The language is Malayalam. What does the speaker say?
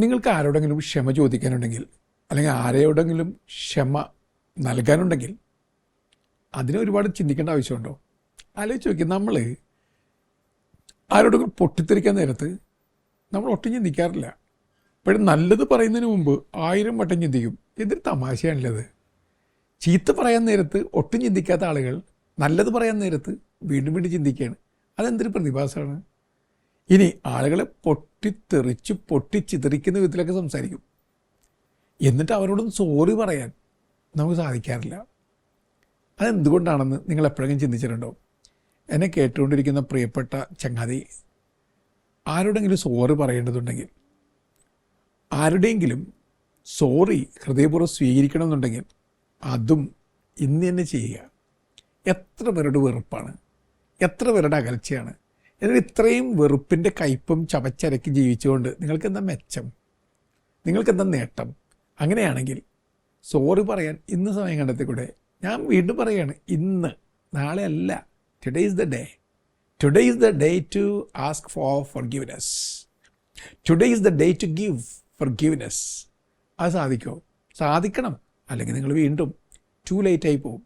നിങ്ങൾക്ക് ആരോടെങ്കിലും ക്ഷമ ചോദിക്കാനുണ്ടെങ്കിൽ അല്ലെങ്കിൽ ആരോടെങ്കിലും ക്ഷമ നൽകാനുണ്ടെങ്കിൽ അതിന് ഒരുപാട് ചിന്തിക്കേണ്ട ആവശ്യമുണ്ടോ? ആലോചിച്ച് നോക്കി, നമ്മൾ ആരോടെങ്കിലും പൊട്ടിത്തെറിക്കാൻ നേരത്ത് നമ്മൾ ഒട്ടും ചിന്തിക്കാറില്ല. ഇപ്പോഴും നല്ലത് പറയുന്നതിന് മുമ്പ് 1000 വട്ടം ചിന്തിക്കും. എന്തൊരു തമാശയാണുള്ളത്. ചീത്ത പറയാൻ നേരത്ത് ഒട്ടും ചിന്തിക്കാത്ത ആളുകൾ നല്ലത് പറയാൻ നേരത്ത് വീണ്ടും വീണ്ടും ചിന്തിക്കുകയാണ്. അതെന്തൊരു പ്രതിഭാസമാണ്. ഇനി ആളുകളെ പൊട്ടിച്ചിതറിക്കുന്ന വിധത്തിലൊക്കെ സംസാരിക്കും. എന്നിട്ട് അവരോടൊന്ന് സോറി പറയാൻ നമുക്ക് സാധിക്കാറില്ല. അതെന്തുകൊണ്ടാണെന്ന് നിങ്ങൾ എപ്പോഴെങ്കിലും ചിന്തിച്ചിട്ടുണ്ടോ? എന്നെ കേട്ടുകൊണ്ടിരിക്കുന്ന പ്രിയപ്പെട്ട ചങ്ങാതി, ആരോടെങ്കിലും സോറി പറയേണ്ടതുണ്ടെങ്കിൽ, ആരുടെയെങ്കിലും സോറി ഹൃദയപൂർവ്വം സ്വീകരിക്കണമെന്നുണ്ടെങ്കിൽ അതും ഇന്ന് തന്നെ ചെയ്യുക. എത്ര പേരുടെ വെറുപ്പാണ്, എത്ര പേരുടെ അകൽച്ചയാണ്. എന്നാൽ ഇത്രയും വെറുപ്പിൻ്റെ കയ്പും ചവച്ചരക്കി ജീവിച്ചുകൊണ്ട് നിങ്ങൾക്കെന്താ മെച്ചം? നിങ്ങൾക്കെന്താ നേട്ടം? അങ്ങനെയാണെങ്കിൽ സോറി പറയാൻ ഇന്ന് സമയം കണ്ടെത്തിക്കൂടെ? ഞാൻ വീണ്ടും പറയുകയാണ്, ഇന്ന്, നാളെ അല്ല. Today is the day. Today is the day to ask for forgiveness. Today is the day to give forgiveness. അത് സാധിക്കുമോ? സാധിക്കണം. അല്ലെങ്കിൽ നിങ്ങൾ വീണ്ടും ടു ലേറ്റായി പോകും.